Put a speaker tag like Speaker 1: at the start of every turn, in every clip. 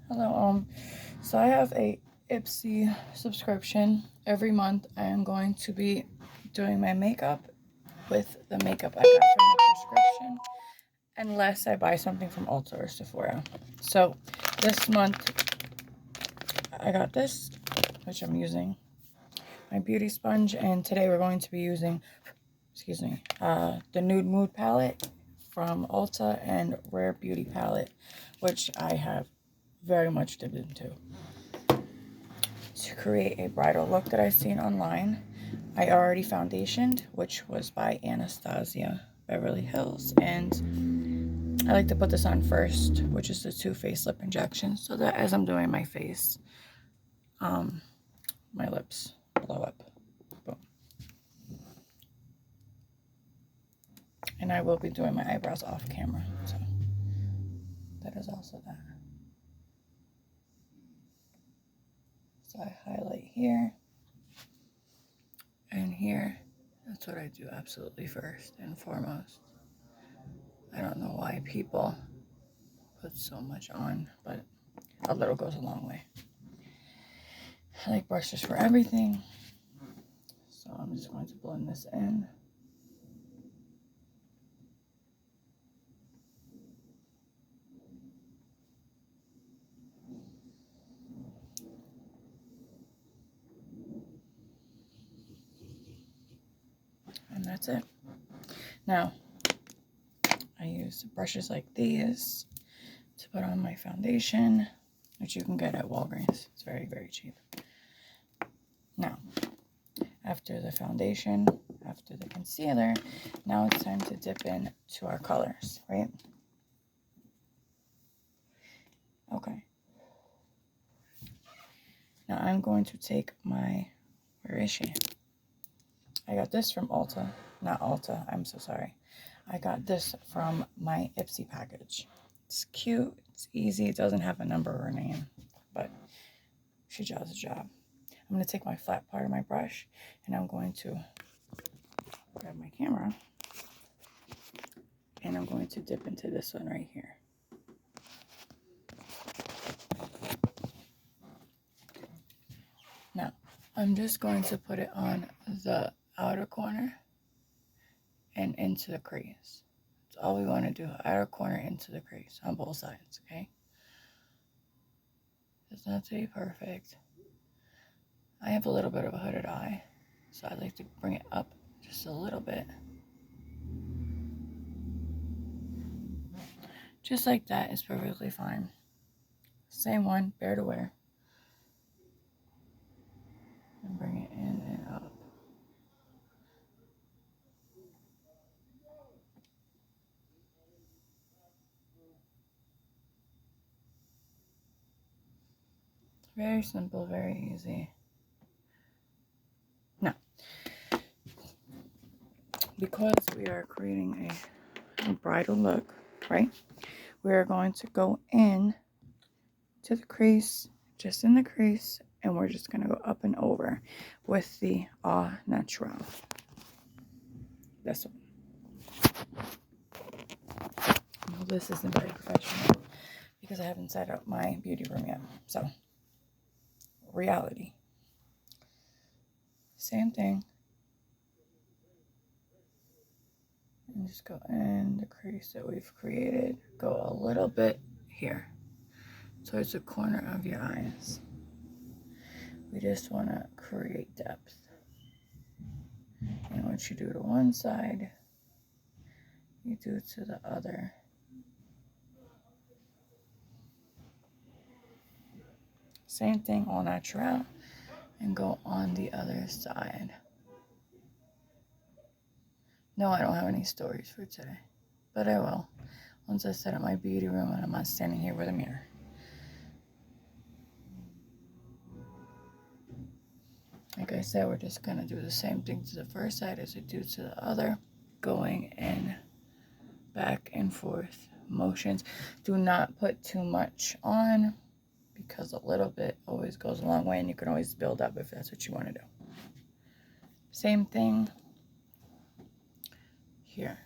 Speaker 1: Hello. So I have a ipsy subscription. Every month I am going to be doing my makeup with the makeup I got from the prescription, unless I buy something from Ulta or Sephora. So this month I got this, which I'm using, my beauty sponge, and today we're going to be using, the Nude Mood palette from Ulta and Rare Beauty palette, which I have very much dipped into to create a bridal look that I've seen online. I already foundationed, which was by Anastasia Beverly Hills, and I like to put this on first, which is the Too Faced lip injection, so that as I'm doing my face, my lips blow up. Boom. And I will be doing my eyebrows off camera, so that is also that. So I highlight here and here. That's what I do absolutely first and foremost. I don't know why people put so much on, but a little goes a long way. I like brushes for everything, so I'm just going to blend this in. And that's it. Now, I use brushes like these to put on my foundation, which you can get at Walgreens. It's very, very cheap. Now, after the foundation, after the concealer, now it's time to dip in to our colors, right? Okay. Now I'm going to take my, where is she? I got this from Ulta. Not Ulta, I'm so sorry. I got this from my Ipsy package. It's cute, it's easy, it doesn't have a number or a name, but she does the job. I'm going to take my flat part of my brush and I'm going to grab my camera and I'm going to dip into this one right here. Now, I'm just going to put it on the outer corner and into the crease. That's all we want to do, outer corner into the crease on both sides, okay? It's not to be perfect. I have a little bit of a hooded eye, so I like to bring it up just a little bit. Just like that is perfectly fine. Same one, bare to wear. And bring it in and up. Very simple, very easy. Now, because we are creating a bridal look, right? We're going to go in to the crease, just in the crease, and we're just going to go up and over with the Au Naturel. This one. Well, this isn't very professional because I haven't set up my beauty room yet. So, reality. Same thing. And just go in the crease that we've created. Go a little bit here towards the corner of your eyes. We just want to create depth. And what you do to one side, you do to the other. Same thing, Au Naturel, and go on the other side. No, I don't have any stories for today, but I will once I set up my beauty room and I'm not standing here with a mirror. Like I said, we're just going to do the same thing to the first side as we do to the other, going in back and forth motions. Do not put too much on because a little bit always goes a long way, and you can always build up if that's what you want to do. Same thing here.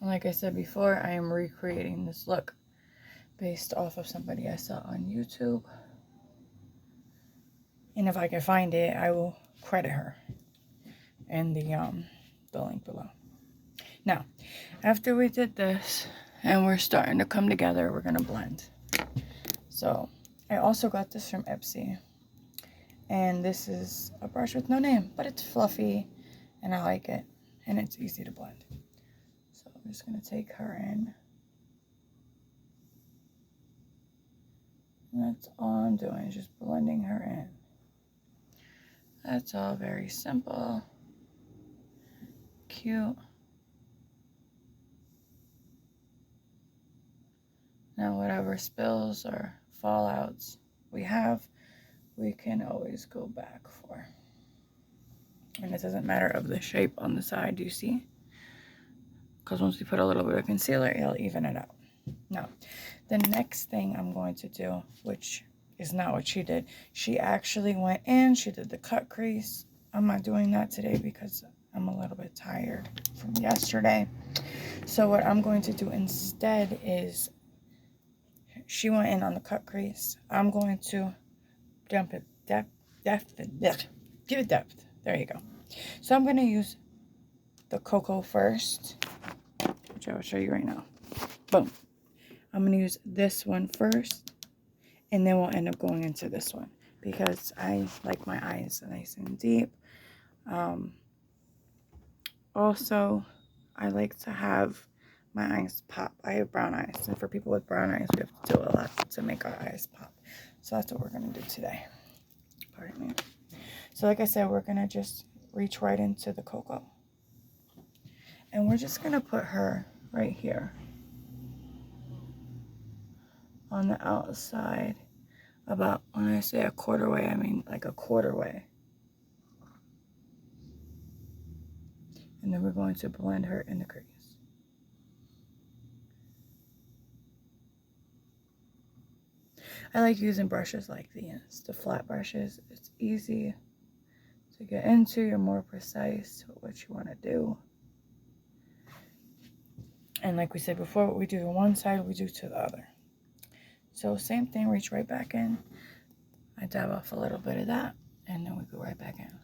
Speaker 1: Like I said before, I am recreating this look based off of somebody I saw on YouTube. And if I can find it, I will credit her in the link below. Now, after we did this and we're starting to come together, we're gonna blend. So I also got this from Ipsy, and this is a brush with no name, but it's fluffy and I like it, and it's easy to blend. So I'm just gonna take her in. And that's all I'm doing, just blending her in. That's all very simple, cute. Now whatever spills or fallouts we have, we can always go back for. And it doesn't matter of the shape on the side, you see? Because once we put a little bit of concealer, it'll even it out. Now, the next thing I'm going to do, which is not what she did, she actually went in, she did the cut crease. I'm not doing that today because I'm a little bit tired from yesterday. So what I'm going to do instead is, she went in on the cut crease. I'm going to jump it depth. Give it depth. There you go. So I'm going to use the cocoa first, which I will show you right now. Boom. I'm going to use this one first, and then we'll end up going into this one because I like my eyes nice and deep. Also, I like to have my eyes pop. I have brown eyes, and for people with brown eyes, we have to do a lot to make our eyes pop. So that's what we're going to do today. Pardon me. So like I said, we're going to just reach right into the cocoa. And we're just going to put her right here on the outside. About, when I say a quarter way, I mean like a quarter way. And then we're going to blend her in the crease. I like using brushes like these, the flat brushes. It's easy to get into. You're more precise with what you want to do. And like we said before, what we do to one side, we do to the other. So same thing, reach right back in. I dab off a little bit of that, and then we go right back in.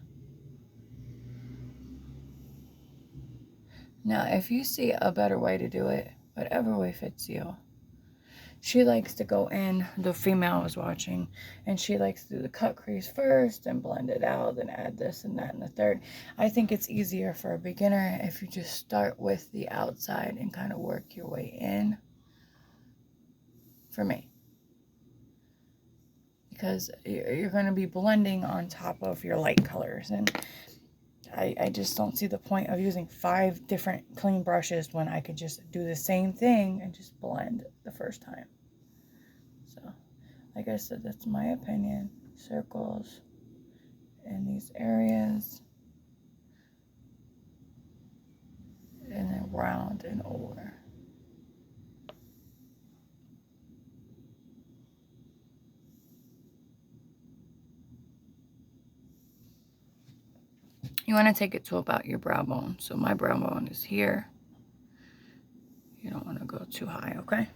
Speaker 1: Now, if you see a better way to do it, whatever way fits you. She likes to go in, the female I was watching, and she likes to do the cut crease first and blend it out, then add this and that and the third. I think it's easier for a beginner if you just start with the outside and kind of work your way in, for me. Because you're going to be blending on top of your light colors, and I just don't see the point of using 5 different clean brushes when I could just do the same thing and just blend the first time. So, like I said, that's my opinion. Circles in these areas, and then round and over. You want to take it to about your brow bone. So my brow bone is here. You don't want to go too high, okay?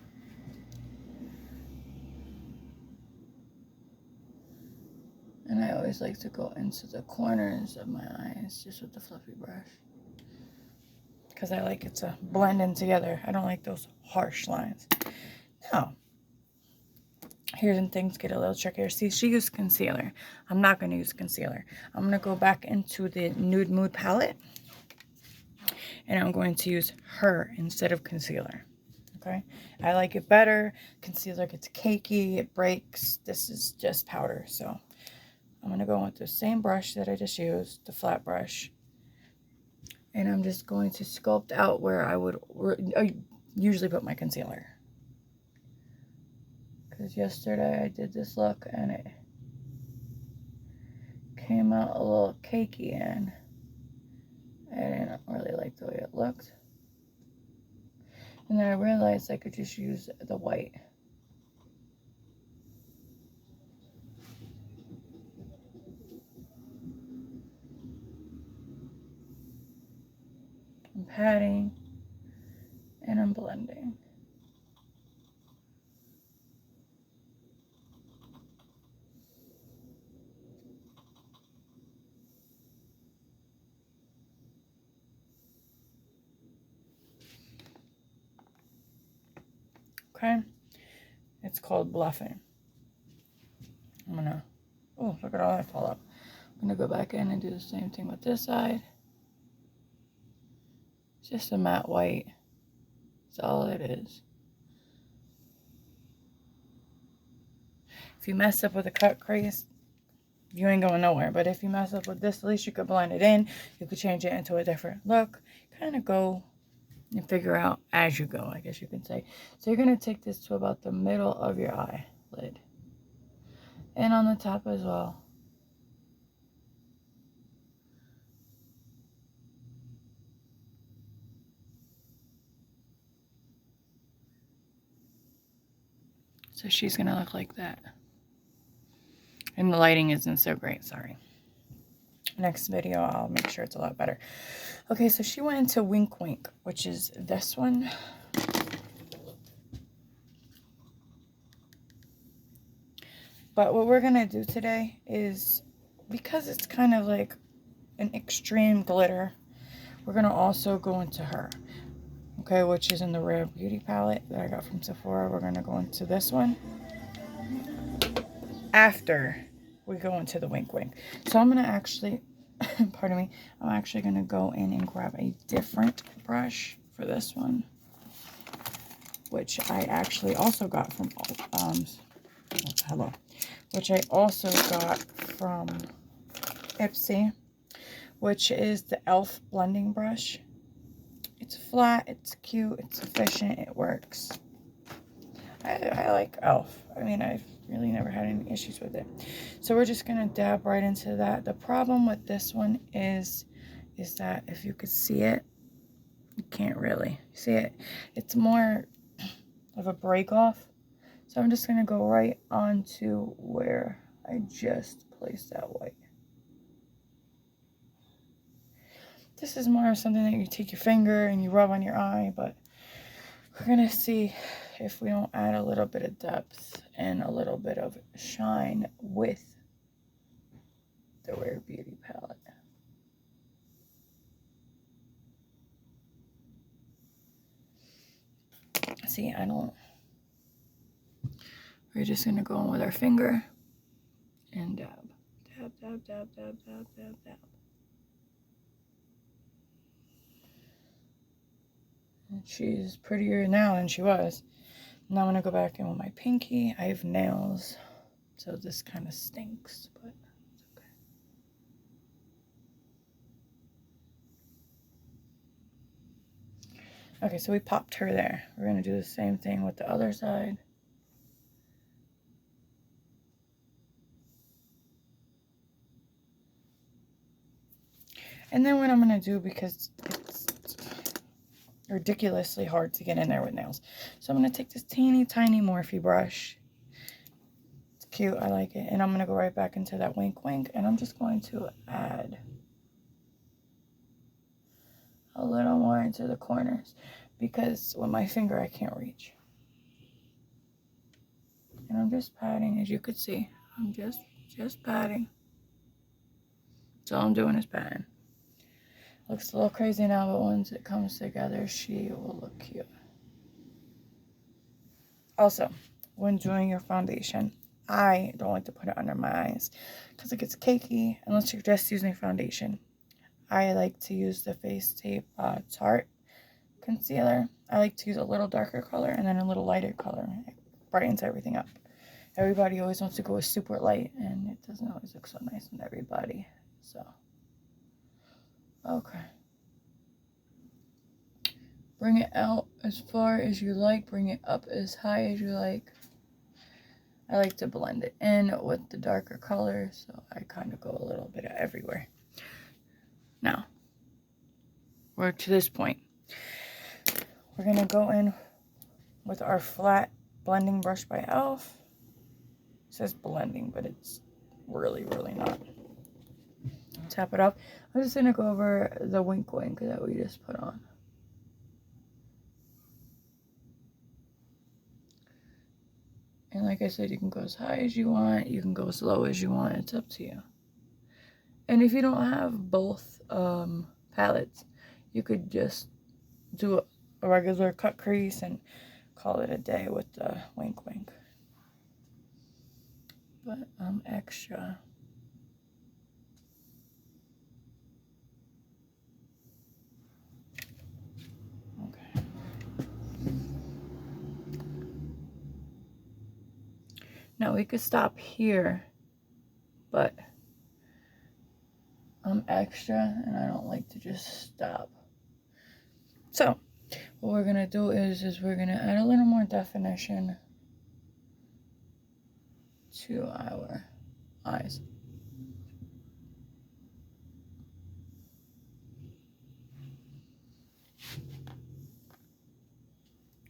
Speaker 1: And I always like to go into the corners of my eyes just with the fluffy brush, because I like it to blend in together. I don't like those harsh lines. Now, here's when things get a little trickier. See, she used concealer. I'm not going to use concealer. I'm going to go back into the Nude Mood palette, and I'm going to use her instead of concealer. Okay? I like it better. Concealer gets cakey. It breaks. This is just powder. So I'm going to go with the same brush that I just used, the flat brush. And I'm just going to sculpt out where I would usually put my concealer. Because yesterday I did this look and it came out a little cakey, and I didn't really like the way it looked. And then I realized I could just use the white. I'm patting I'm blending. Okay, it's called bluffing. I'm gonna, oh, look at all that fall up. I'm gonna go back in and do the same thing with this side. It's just a matte white. That's all it is. If you mess up with a cut crease, you ain't going nowhere. But if you mess up with this, at least you could blend it in. You could change it into a different look. Kind of go and figure out as you go, I guess you can say. So you're going to take this to about the middle of your eyelid. And on the top as well. So she's going to look like that. And the lighting isn't so great, sorry. Next video, I'll make sure it's a lot better. Okay, so she went into Wink Wink, which is this one. But what we're going to do today is, because it's kind of like an extreme glitter, we're going to also go into her. Okay, which is in the Rare Beauty palette that I got from Sephora. We're going to go into this one after we go into the Wink Wink. So I'm going to actually, pardon me, I'm actually going to go in and grab a different brush for this one, which I actually also got from, which I also got from Ipsy, which is the e.l.f. blending brush. It's flat, it's cute, it's efficient, it works. I like e.l.f. I mean, I've really never had any issues with it. So we're just gonna dab right into that. The problem with this one is that if you could see it, you can't really see it. It's more of a break off. So I'm just gonna go right onto where I just placed that white. This is more of something that you take your finger and you rub on your eye, but we're going to see if we don't add a little bit of depth and a little bit of shine with the Rare Beauty palette. See, we're just going to go in with our finger and dab. Dab, dab, dab, dab, dab, dab, dab. And she's prettier now than she was. Now I'm going to go back in with my pinky. I have nails, so this kind of stinks, but it's okay. Okay, so we popped her there. We're going to do the same thing with the other side. And then what I'm going to do, because it's ridiculously hard to get in there with nails, so I'm going to take this teeny tiny Morphe brush. It's cute, I like it. And I'm going to go right back into that Wink Wink, and I'm just going to add a little more into the corners, because with my finger I can't reach. And I'm just patting, as you could see. I'm just patting. That's all I'm doing is patting. Looks a little crazy now, but once it comes together, she will look cute. Also, when doing your foundation, I don't like to put it under my eyes because it gets cakey unless you're just using foundation. I like to use the Face Tape Tarte concealer. I like to use a little darker color and then a little lighter color. It brightens everything up. Everybody always wants to go with super light, and it doesn't always look so nice on everybody. So, okay. Bring it out as far as you like. Bring it up as high as you like. I like to blend it in with the darker color, so I kind of go a little bit everywhere. Now, we're to this point. We're going to go in with our flat blending brush by e.l.f. It says blending, but it's really, really not. Tap it up. I'm just going to go over the Wink Wink that we just put on. like I said, you can go as high as you want. You can go as low as you want. It's up to you. And if you don't have both palettes, you could just do a regular cut crease and call it a day with the wink wink. But I'm extra. Okay. Now we could stop here, but I'm extra and I don't like to just stop. So what we're gonna do is we're gonna add a little more definition to our eyes.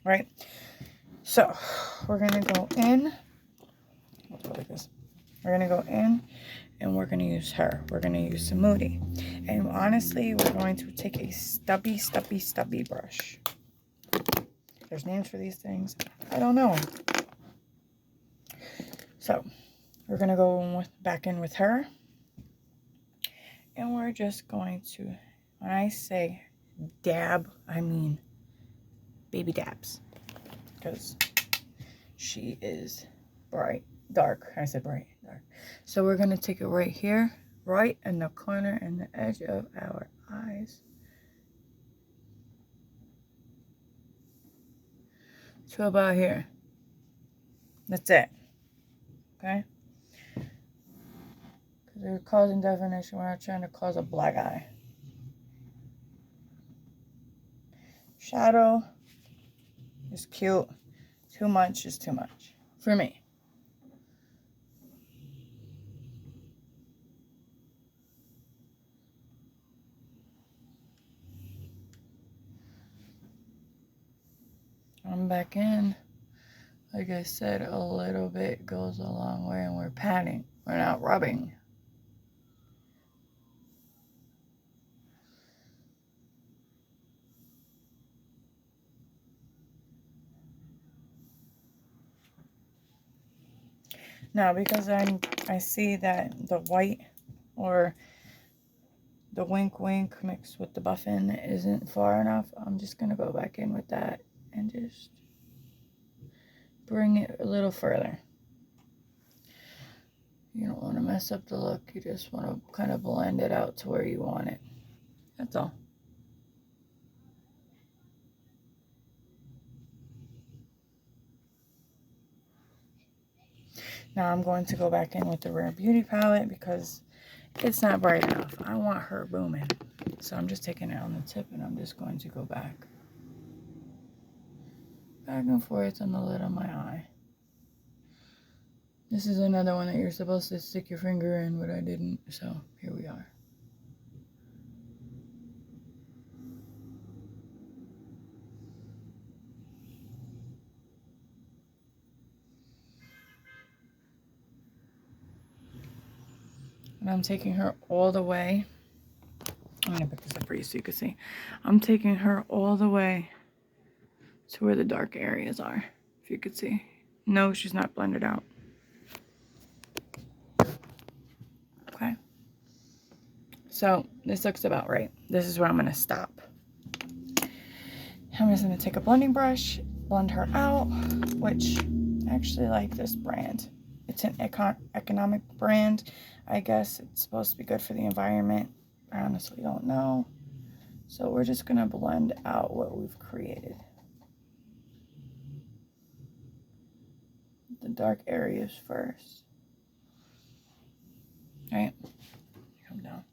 Speaker 1: Right? So we're gonna go in. Let's go like this. We're gonna go in and we're gonna use her. We're gonna use Moody. And honestly, we're going to take a stubby brush. There's names for these things. I don't know. So we're gonna go back in with her. And we're just going to, when I say dab, I mean baby dabs. Because she is bright, dark. I said bright, dark. So we're going to take it right here, right in the corner and the edge of our eyes. To about here. That's it. Okay? Because we're causing definition. We're not trying to cause a black eye. Shadow is cute. Too much is too much. For me. I'm back in. Like I said, a little bit goes a long way, and we're patting. We're not rubbing. Now, because I see that the white or the wink wink mixed with the buffin isn't far enough, I'm just going to go back in with that and just bring it a little further. You don't want to mess up the look. You just want to kind of blend it out to where you want it. That's all. Now I'm going to go back in with the Rare Beauty palette because it's not bright enough. I want her booming. So I'm just taking it on the tip and I'm just going to go back and forth on the lid of my eye. This is another one that you're supposed to stick your finger in, but I didn't. So here we are. And I'm taking her all the way. I'm going to pick this up for you so you can see. I'm taking her all the way to where the dark areas are, if you could see. No, she's not blended out. Okay. So this looks about right. This is where I'm going to stop. I'm just going to take a blending brush, blend her out, which I actually like this brand. It's an economic brand. I guess it's supposed to be good for the environment. I honestly don't know. So we're just going to blend out what we've created. The dark areas first. Right? Come down.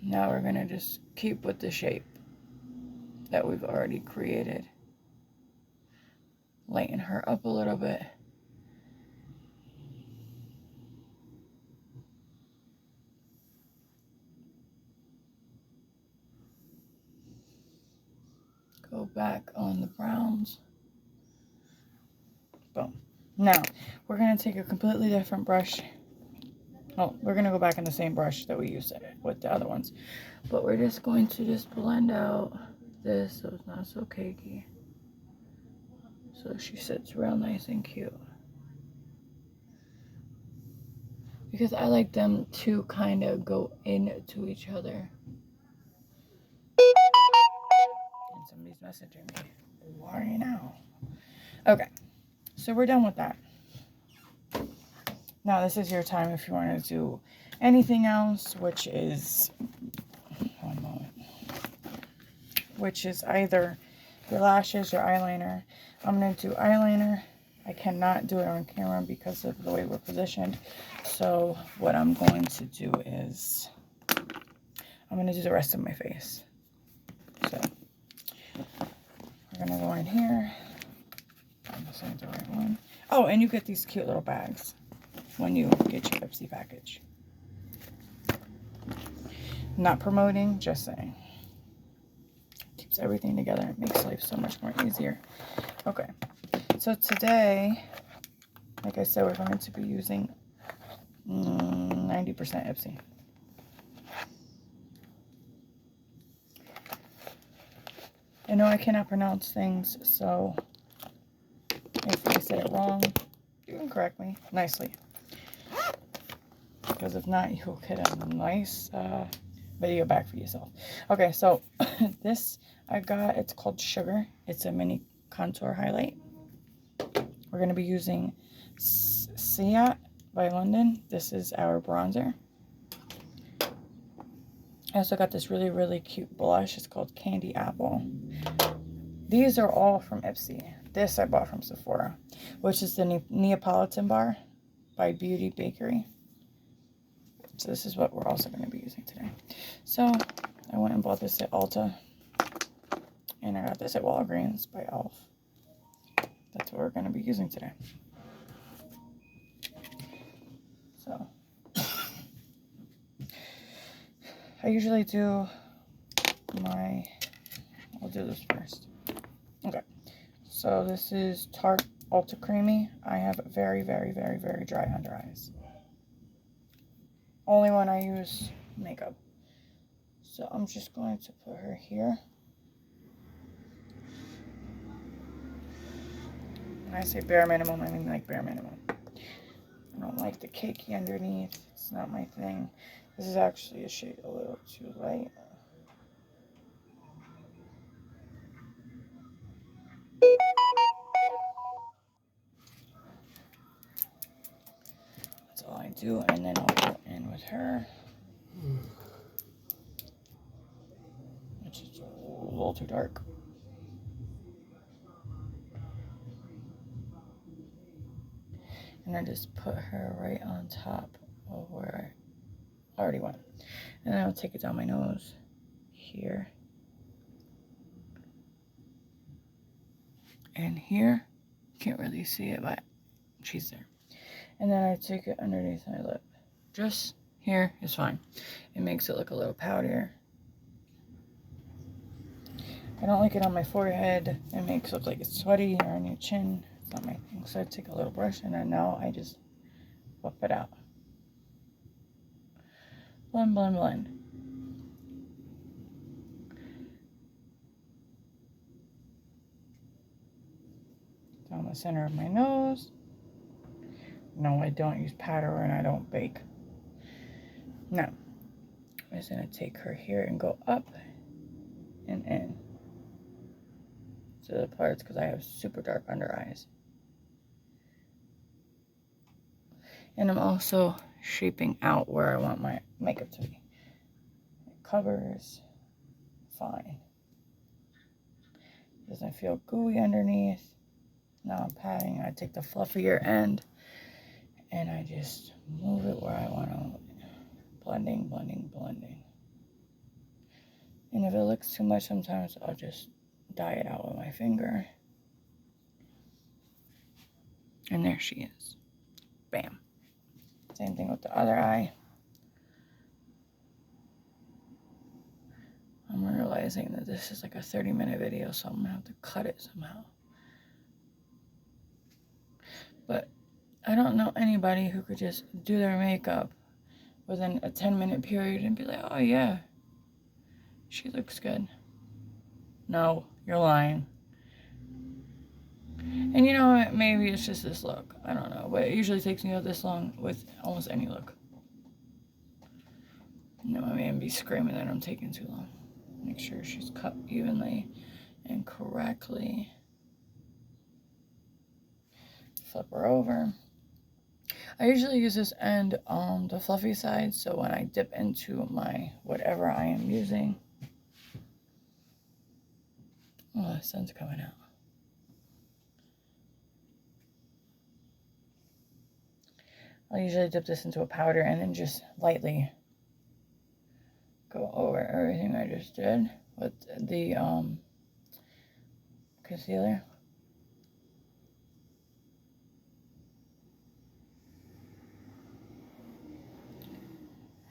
Speaker 1: Now we're going to just keep with the shape that we've already created. Lighten her up a little bit. Go back on the browns. Boom. Now, we're going to take a completely different brush. Oh, we're going to go back in the same brush that we used with the other ones. But we're just going to just blend out this so it's not so cakey. so she sits real nice and cute. Because I like them to kind of go into each other. And somebody's messaging me. Why now? Okay, so we're done with that. Now this is your time if you want to do anything else, which is, one moment, which is either your lashes or eyeliner. I'm going to do eyeliner. I cannot do it on camera because of the way we're positioned. So what I'm going to do is I'm going to do the rest of my face. So we're going to go in here. I'm just saying the right one. Oh, and you get these cute little bags when you get your ipsy package. Not promoting, just saying. Keeps everything together. It makes life so much more easier. Okay, so today, like I said, we're going to be using 90% ipsy. I know I cannot pronounce things, so if I said it wrong, you can correct me nicely. Because if not, you'll get a nice video back for yourself. Okay, so this I got, it's called Sugar. It's a mini contour highlight. We're going to be using Sephora by London. This is our bronzer. I also got this really, really cute blush. It's called Candy Apple. These are all from ipsy. This I bought from Sephora, which is the Neapolitan bar by Beauty Bakery. So this is what we're also going to be using today. So I went and bought this at Ulta. And I got this at Walgreens by Elf. That's what we're going to be using today. So I usually do I'll do this first. Okay. So this is Tarte Ultra Creamy. I have very, very, very, very dry under eyes. Only when I use makeup. So I'm just going to put her here. When I say bare minimum, I mean like bare minimum. I don't like the cakey underneath. It's not my thing. This is actually a shade a little too light. That's all I do, and then I'll go in with her. Which is a little too dark. And I just put her right on top of where I already went. And then I'll take it down my nose here. And here. Can't really see it, but she's there. And then I take it underneath my lip. Just here is fine. It makes it look a little powdier. I don't like it on my forehead. It makes it look like it's sweaty, or on your chin. It's not my thing. So I take a little brush and then now I just whip it out. Blend, blend, blend. Down the center of my nose. No, I don't use powder and I don't bake. Now, I'm just going to take her here and go up and in to the parts because I have super dark under eyes. And I'm also shaping out where I want my makeup to be. It covers fine. Doesn't feel gooey underneath. Now I'm patting. I take the fluffier end and I just move it where I want to. Blending, blending, blending. And if it looks too much, sometimes I'll just dye it out with my finger. And there she is. Bam. Same thing with the other eye. I'm realizing that this is like a 30-minute video, so I'm going to have to cut it somehow. But I don't know anybody who could just do their makeup within a 10-minute period and be like, oh yeah, she looks good. No, you're lying. And you know what? Maybe it's just this look. I don't know. But it usually takes me this long with almost any look. No, I may be screaming that I'm taking too long. Make sure she's cut evenly and correctly. Flip her over. I usually use this end on the fluffy side, so when I dip into my whatever I am using. Oh, the sun's coming out. I'll usually dip this into a powder and then just lightly go over everything I just did with the concealer.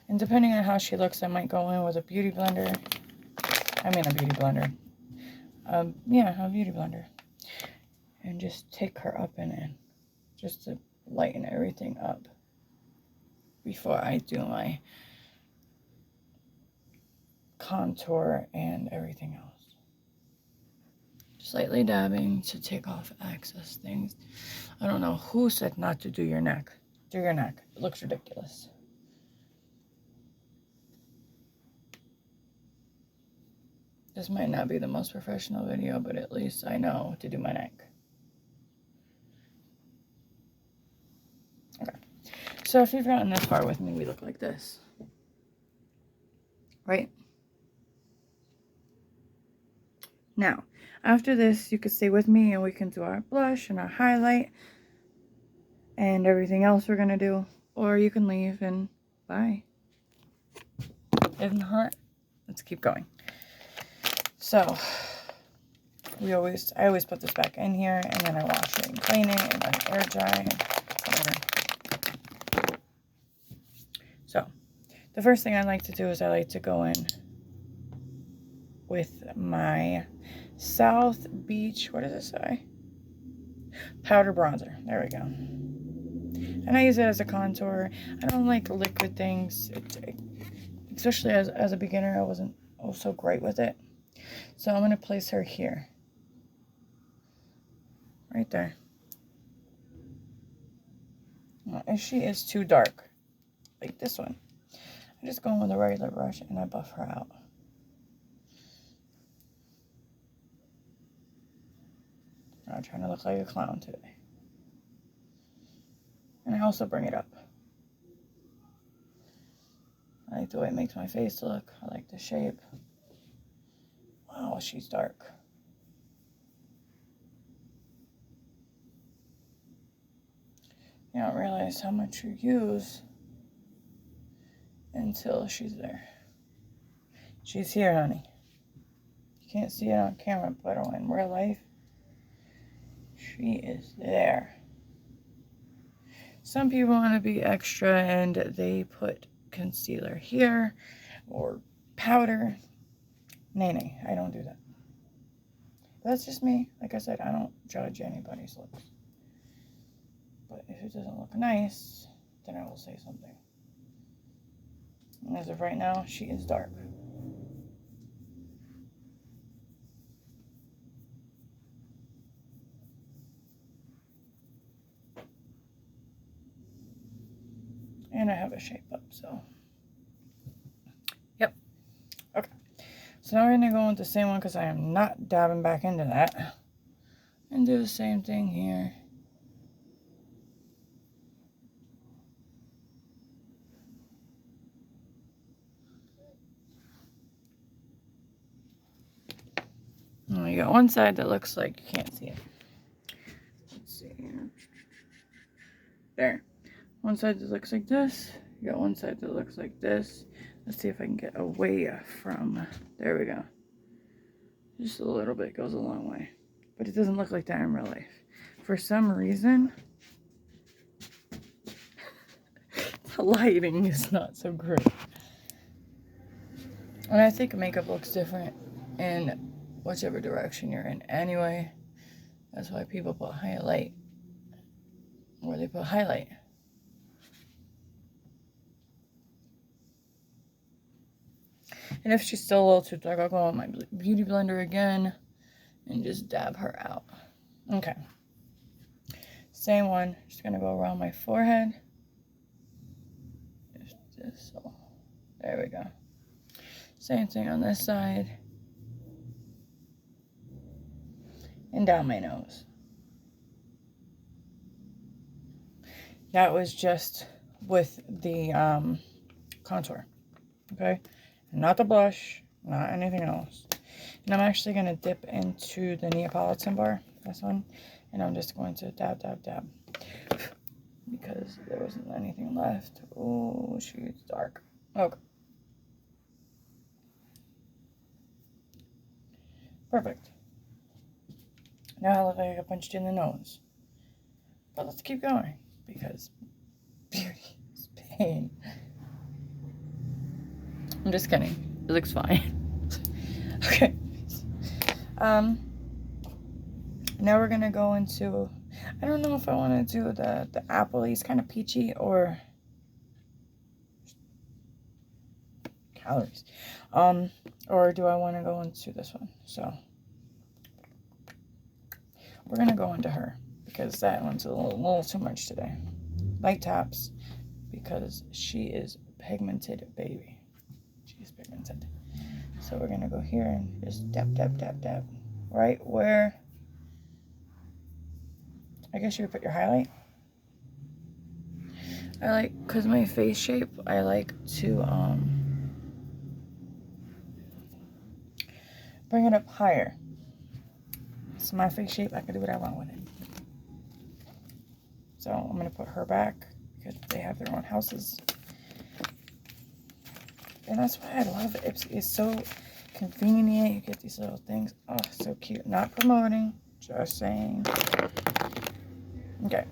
Speaker 1: And depending on how she looks, I might go in with a beauty blender. I mean a beauty blender. Yeah, a beauty blender. And just take her up and in. Just to lighten everything up before I do my contour and everything else. Just lightly dabbing to take off excess things. I don't know who said not to do your neck. Do your neck. It looks ridiculous. This might not be the most professional video, but at least I know to do my neck. Okay. So if you've gotten this far with me, we look like this. Right? Now, after this, you can stay with me and we can do our blush and our highlight and everything else we're going to do. Or you can leave and bye. If not, let's keep going. So, I always put this back in here and then I wash it and clean it and then air dry and whatever. So, the first thing I like to do is I like to go in with my South Beach, what does it say? Powder bronzer. There we go. And I use it as a contour. I don't like liquid things, especially as a beginner. I wasn't so great with it. So I'm going to place her here. Right there. Now, if she is too dark, like this one, I just go in with a regular brush and I buff her out. I'm trying to look like a clown today. And I also bring it up. I like the way it makes my face look. I like the shape. Wow, she's dark. You don't realize how much you use until she's there. She's here, honey. You can't see it on camera, but in real life, she is there. Some people want to be extra and they put concealer here or powder. Nay, I don't do that. That's just me. Like I said, I don't judge anybody's looks. But if it doesn't look nice, then I will say something. And as of right now, she is dark. And I have a shape up, so. Yep. Okay. So now we're going to go with the same one because I am not dabbing back into that. And do the same thing here. And you got one side that looks like you can't see it. Let's see here. There. One side that looks like this. You got one side that looks like this. Let's see if I can get away from. There we go. Just a little bit goes a long way. But it doesn't look like that in real life. For some reason, the lighting is not so great. And I think makeup looks different in whichever direction you're in anyway. That's why people put highlight where they put highlight. And if she's still a little too dark, I'll go on my beauty blender again and just dab her out. Okay. Same one. Just gonna go around my forehead. Just so. There we go. Same thing on this side. And down my nose. That was just with the contour. Okay? Not the blush, not anything else. And I'm actually going to dip into the Neapolitan bar, this one. And I'm just going to dab, dab, dab. Because there wasn't anything left. Oh, she's dark. Okay. Perfect. Now I look like I got punched in the nose. But let's keep going. Because beauty is pain. I'm just kidding. It looks fine. Okay. Now we're gonna go into, I don't know if I want to do the apple. He's kind of peachy, or calories. Or do I want to go into this one? So we're gonna go into her because that one's a little too much today. Light taps because she is pigmented, baby. She's pigmented. So we're gonna go here and just dab, dab, dab, dab, right where I guess you would put your highlight. I like, cause my face shape, I like to bring it up higher. It's my face shape. I can do what I want with it. So I'm gonna put her back because they have their own houses. And that's why I love Ipsy. It's so convenient. You get these little things. Oh, so cute. Not promoting, just saying. Okay.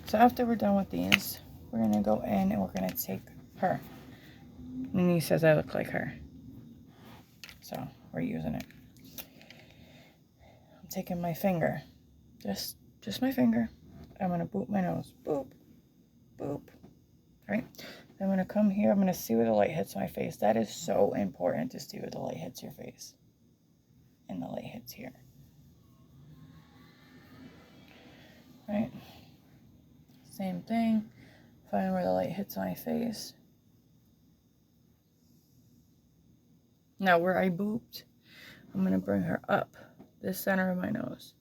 Speaker 1: So after we're done with these, we're going to go in and we're going to take her. And he says I look like her. So we're using it. I'm taking my finger. Just my finger. I'm going to boop my nose. Boop. Boop. Right? I'm going to come here. I'm going to see where the light hits my face. That is so important to see where the light hits your face. And the light hits here. Right? Same thing. Find where the light hits my face. Now where I booped, I'm going to bring her up. The center of my nose.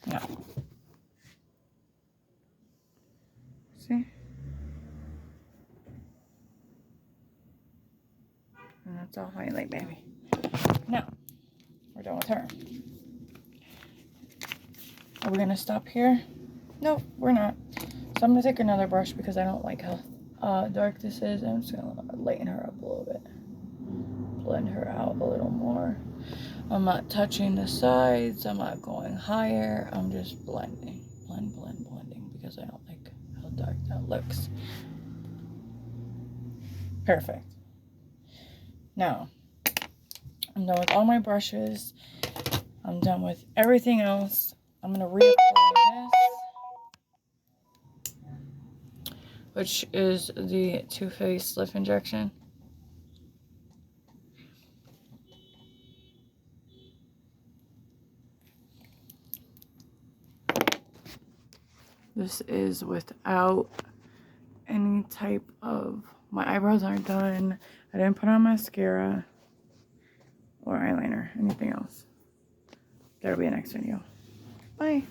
Speaker 1: Now. See? And that's all highlight, baby. Now, we're done with her. Are we going to stop here? No, we're not. So I'm going to take another brush because I don't like how dark this is. I'm just going to lighten her up a little bit. Blend her out a little more. I'm not touching the sides. I'm not going higher. I'm just blending. Blending because I don't like how dark that looks. Perfect. Now, I'm done with all my brushes. I'm done with everything else. I'm going to reapply this, which is the Too Faced Lip Injection. This is without any type of, my eyebrows aren't done. I didn't put on mascara or eyeliner, anything else. That'll be a next video. Bye.